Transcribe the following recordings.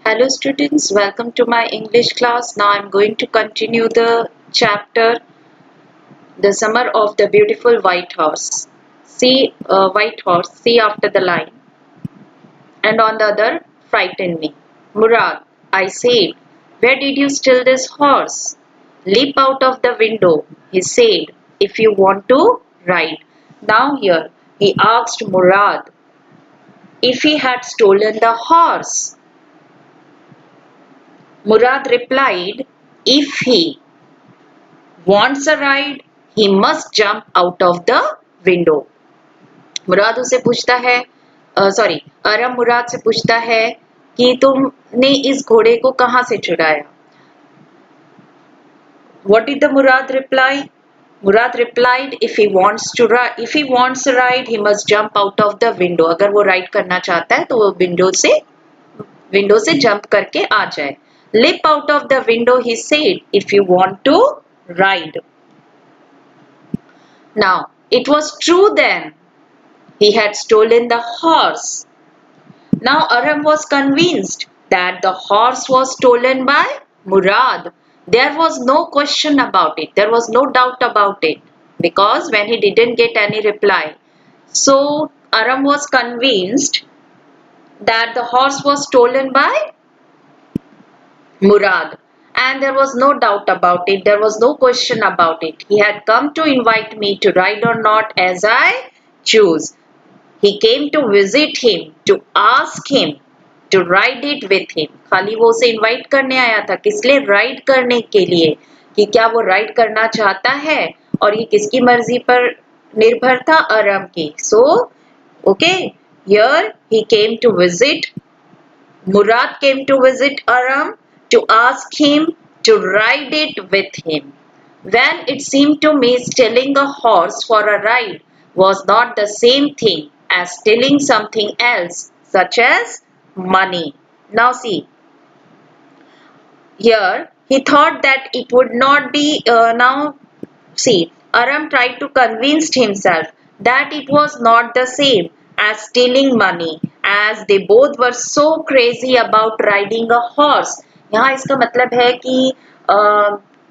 Hello students, welcome to my English class. Now I'm going to continue the chapter The Summer of the Beautiful White Horse. See, white horse, see after the line. And on the other, frightened me. Murad, I said, where did you steal this horse? Leap out of the window, he said, if you want to ride. Now here, he asked Murad if he had stolen the horse. Murad replied, if he wants a ride, he must jump out of the window. मुराद उसे पूछता है अरम मुराद से पूछता है कि तुमने इस घोड़े को कहां से चुराया. What did the Murad reply? Murad replied, if he wants a ride, he must jump out of the window. अगर वो राइड करना चाहता है तो वो विंडो से जंप करके आ जाए. Leap out of the window, he said, if you want to ride. Now, it was true then. He had stolen the horse. Now Aram was convinced that the horse was stolen by Murad. There was no question about it. There was no doubt about it. Because when he didn't get any reply. So Aram was convinced that the horse was stolen by Murad. And there was no doubt about it. There was no question about it. He had come to invite me to ride or not as I choose. He came to visit him, to ask him to ride it with him. खाली वो उसे invite करने आया था. किस लिए? Ride करने के लिए कि क्या वो ride करना चाहता है और ये किसकी मर्जी पर निर्भर था? अरम की. So, okay, here he came to visit. Murad came to visit Aram to ask him to ride it with him. Well, it seemed to me stealing a horse for a ride was not the same thing as stealing something else, such as money. Now see, here he thought that it would not be, Aram tried to convince himself that it was not the same as stealing money, as they both were so crazy about riding a horse. यहाँ इसका मतलब है कि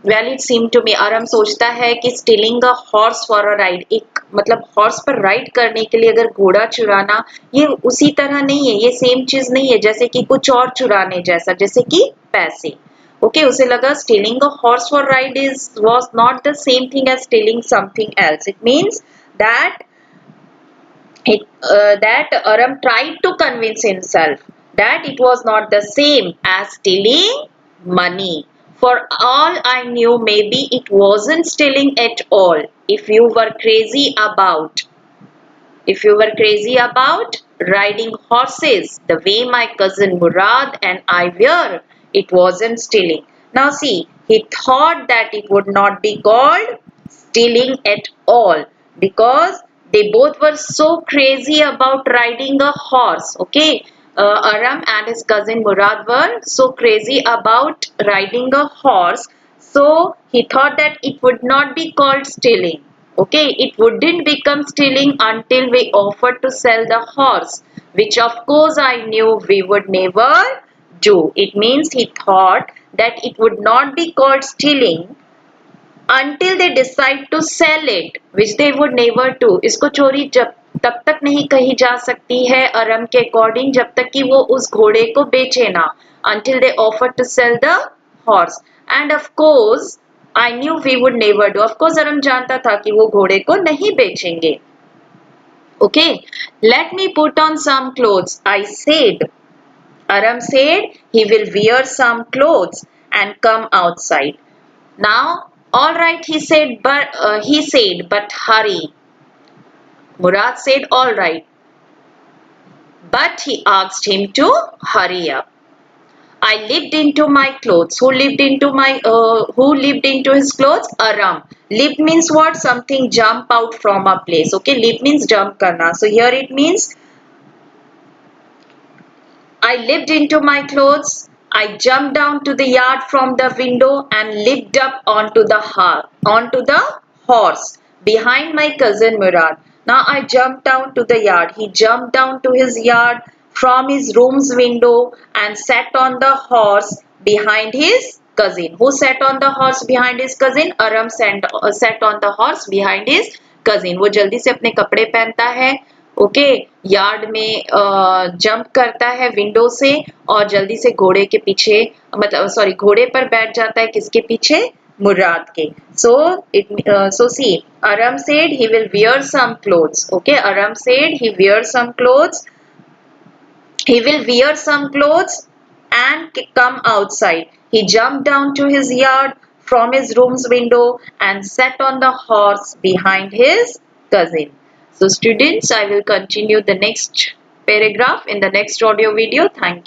well it seemed to me, Aram सोचता है कि stealing a horse for a ride, एक मतलब horse पर ride करने के लिए अगर घोड़ा चुराना, ये उसी तरह नहीं है, ये same चीज नहीं है जैसे कि कुछ और चुराने जैसा, जैसे कि पैसे. Okay, उसे लगा stealing a horse for ride was not the same thing as stealing something else. It means that Aram tried to convince himself that it was not the same as stealing money. For all I knew, maybe it wasn't stealing at all. If you were crazy about riding horses the way my cousin Murad and I were, it wasn't stealing. Now see, he thought that it would not be called stealing at all because they both were so crazy about riding a horse. Okay, Aram and his cousin Murad were so crazy about riding a horse, so he thought that it would not be called stealing. Okay, it wouldn't become stealing until we offered to sell the horse, which of course I knew we would never do. It means he thought that it would not be called stealing until they decide to sell it, which they would never do. इसको चोरी तब तक नहीं कही जा सकती है अरम के अकॉर्डिंग जब तक कि वो उस घोड़े को बेचे ना. Until they offer to sell the horse. And of course, I knew we would never do. Of course, अरम जानता था कि वो घोड़े को नहीं बेचेंगे. Okay, let me put on some clothes, I said. Aram said he will wear some clothes and come outside. Now, all right, he said, but hurry. Murad said, all right. But he asked him to hurry up. I leaped into my clothes. Who leaped into his clothes? Aram. Leap means what? Something jump out from a place. Okay, leap means jump karna. So here it means I leaped into my clothes. I jumped down to the yard from the window and leaped up onto the horse behind my cousin Murad. Now I jumped down to the yard. He jumped down to his yard from his room's window and sat on the horse behind his cousin. Who sat on the horse behind his cousin? Aram sat on the horse behind his cousin. वो जल्दी से अपने कपड़े पहनता है, okay, yard में jump करता है विंडो से और जल्दी से घोड़े के पीछे, मतलब सॉरी, घोड़े पर बैठ जाता है, किसके पीछे? मुराद के. So see, Aram said he will wear some clothes. Okay, Aram said he wears some clothes. He will wear some clothes and come outside. He jumped down to his yard from his room's window and sat on the horse behind his cousin. So students, I will continue the next paragraph in the next audio video. Thank you.